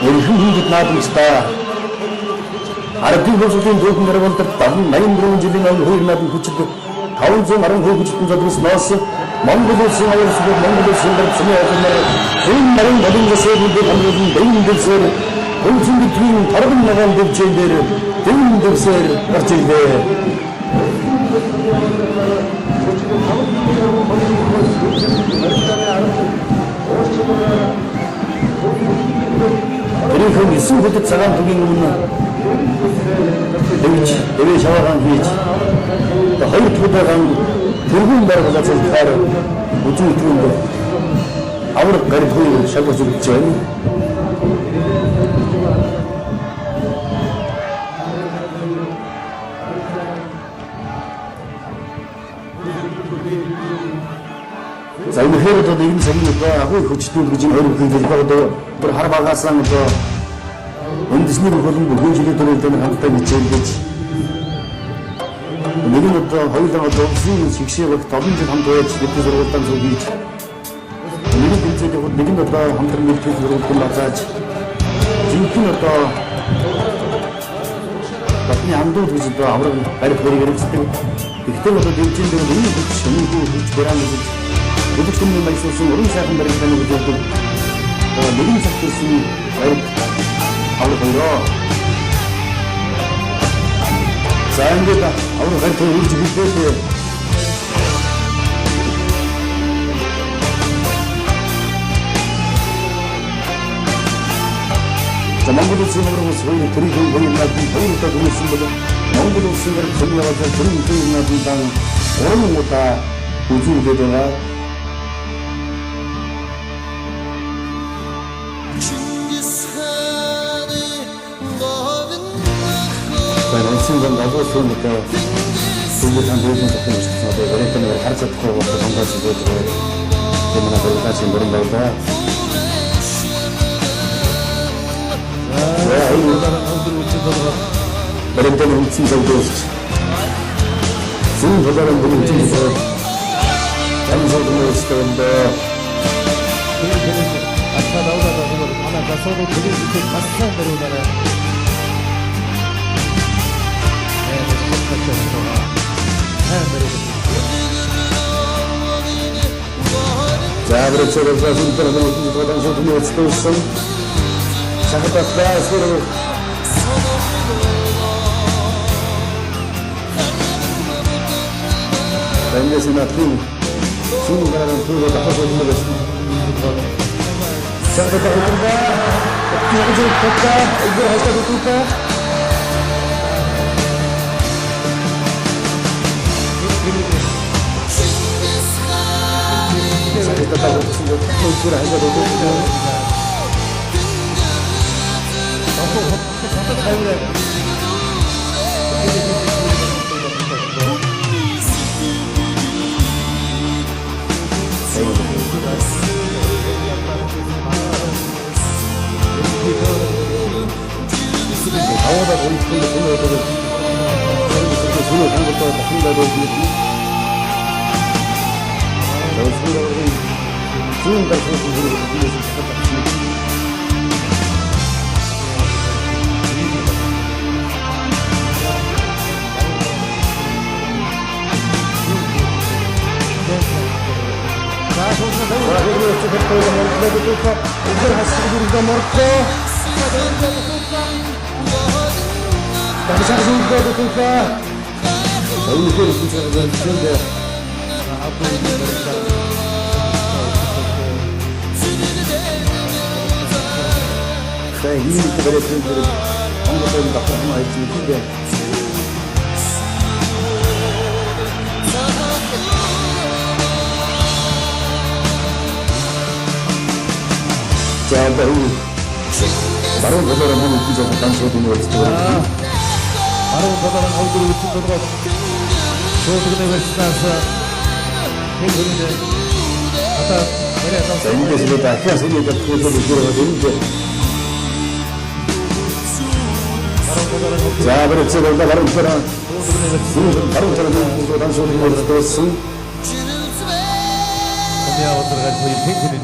Өрхөнд наадамжтай Ардын хөлсөлийн дүүхэн даргуулдар 80 жилийн өмнө хоёр наадам хүчит 512 хүчтэн задрис ноос Монгол улсын аяарсууд Монгол улсын дарганы ажлаар энэ нарийн болон засгийн хамгаалалтын дэвийн дэвсээр хөлсөн бидний тарган нагаан дэвчээр дэвийн дэвсээр гарч ирлээ. Тэрийн эсвэн хөдөд цагаан түгийн өмнө дэвээ шаваагаан хийж хоёр тудагаан тэргүүн баргалаа цэлтээр үзүүн түрүүнд авраг гаригүй шалгаж өгч байна. За энэ хэрэг одоо энэ цагийн агуу хүчтэй гэж энэ хоёр хэлж байгаа одоо хар багаасаа одоо үндэсний хөлбөмбөг бүхэн жилийн төрөлд хамтдаа хичээл гэж нэг нь одоо хоёулаа одоо улсын шигшээг 7 жил хамт байж бидний сургуультан зүг хийж нэг нь хэлцээд нэг нь одоо хамтран мэдээ сургуультан базааж жинхэнэ одоо батны амдууд гэж одоо авраг барих хөрийг хэрэгждэг. Гэхдээ одоо дэвжин дээр нэг хүч шөнөгүй хүч бараан гэж өдөртөмний майсуусан уран сайхан баримтаны гэж болдог. Нэгэн цагтсан баяр авраг хоёроо за ингээд авраг хайртай үрж билээ. За Монгол улсын аврагаас хоёр төрийн хоёр наадам хоёр удаа гүнсэн бол Монгол улсын гэр зөвлөж төрийн хоёр наадамдан уран удаа үзүүлээд байгаа. Сингон агуулсан нэг зүйл хандуулсан тохиолдол болсон. Одоо өөрөөр харж чадахгүй болох сонгоос өгөөд юм надад байгаас юм борон байлаа. Энэ баримтан үнцэн зөвлөж зүүн талаар нь үнцэн 잠소동에서인데 아까 나오다가 하나 가서도 되게 이렇게 가스한 내려오잖아요. 네, 똑같죠. 자, 그렇죠. 그래서 손가락을 이렇게 도당서 두면 수도 있어. 자극받다 서로 밴드에서 나쁜 순간은 두고 나가서 있는 것입니다. 자, 됐다, 됐다. 이거 좀 됐다. 이거 할까, 됐다. 자, 됐다, 됐다. 이거 할까, 됐다. 강호다 보니 손을 손을 그렇게 손을 한 것도 한다고 했지. 저 손으로 좋은 걸 손으로 빌려서 찾았다. 자, 바로 보다는 한번 기자가 단속이 되었을 거예요. 바로 보다는 얼굴이 웃긴 거가 저쪽에 웨스트나서 행동인데 아까 내가 인도에서 다 해서니까 그것도 들어가서 이제 자, 그렇지. 그런다 바로 보다는 바로 저는 단속이 되었을 거예요. 들어갈 거의 탱크는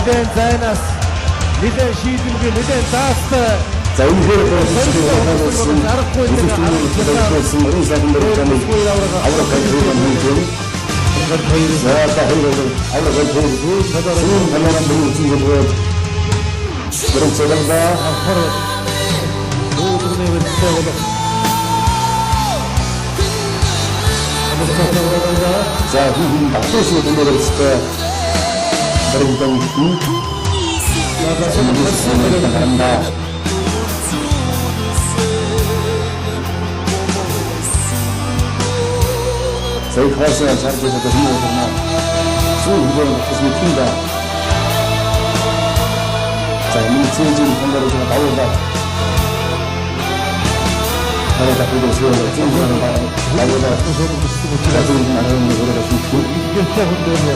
Neden zaynas. Neden şiidimge neden daastı. За үнэхээр болсон аврах гайхалтай юм. За аврах 저희 가수와 자리에서도 힘들었나 수고를 했습니다. 자, 민주주의 공간으로 제가 나오다 나라가 그대로 세워서 중간으로 나오다 가족이 나라는 노래가 좀 이게 때문에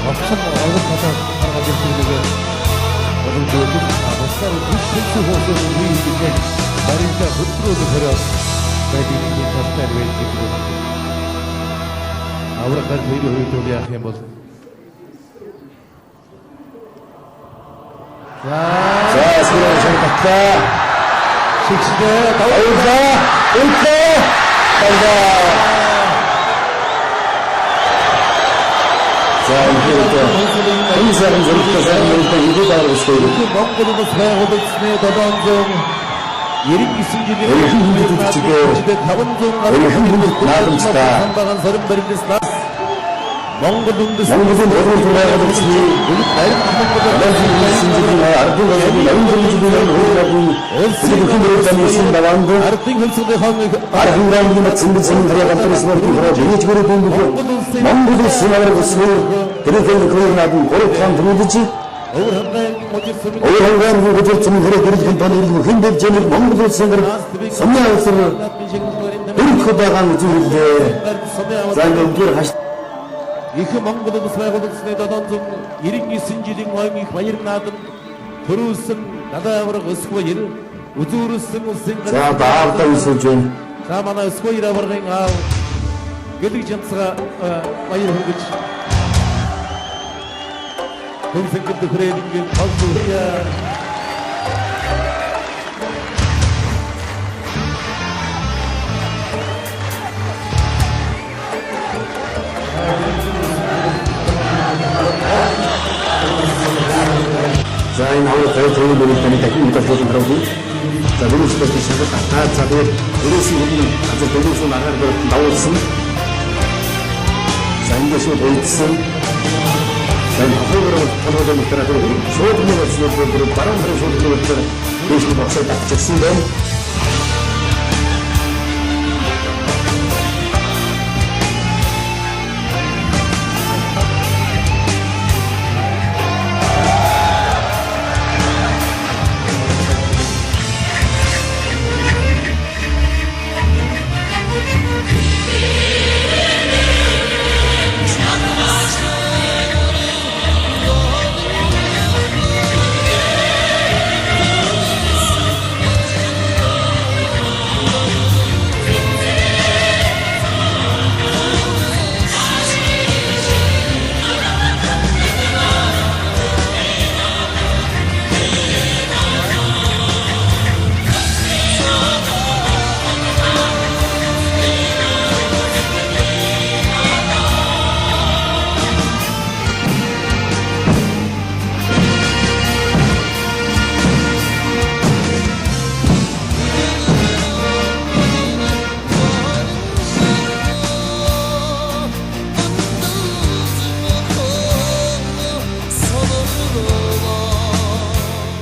엄청 어렵다가 하나가 됐는데 어떤 조금 아버사를 무슨 호소를 우리에게 말인자 겉으로도 버려 Bedini tasar ve çekiyor. Avraklar böyle öyle yapayım bol. 자, 스크린 잘 갔다. 식시대 나오자. 울터. 간다. 자, 이제 인사는 저렇게 사람들도 이거 다 있어요. 그 몽골은 사고도 스네 더던정 예림 이승진이 집에 가본 중 나름치다. 상당한 서른 버리듯 나 몽골은 모두 돌아가듯이 신지기나 아르tin 가지고 영웅들이 주변에 오르라고 그리고 힘들었다는 신나왕도 아르팅 흡수대 황의 아르팅라는 마침내 생각을 갖다 쓰는 그런 제니치고를 본다고 몽고도 신나라고 쓰고 그렇게 그러나도 오랫동안 들어오듯이 오랜간 그것을 좀 그래 그렇게 번이고 근데 저는 몽고도 생각을 섬야해서는 그렇다가 무지인데 자는 길 하시 이그 몽고도 스나고도 스네다던 좀 이링이 신지딩 왕이 과일나던 그루슨 나다버럭 어스고 일 우주르슨 우승 자 나왔다 있어 좀 자마나 어스고이라 버럭 아 그들 점수가 과일 흐르지 동생들도 그래야 되는 게 방송이야 자, 이 나오는 거에 도움이 되니까 힘이니까 좀 하라고. 자, 우리 집에서 시작을 다 자도 우리 친구들은 아주 돌려서 나가는 거 나오었음. 자, 이것이 보이츠. 자, 호흡으로 터놓으려 못하라도 소득력을 주는 분들은 바람으로 소득력을 주는 예시를 박살 딱 적신데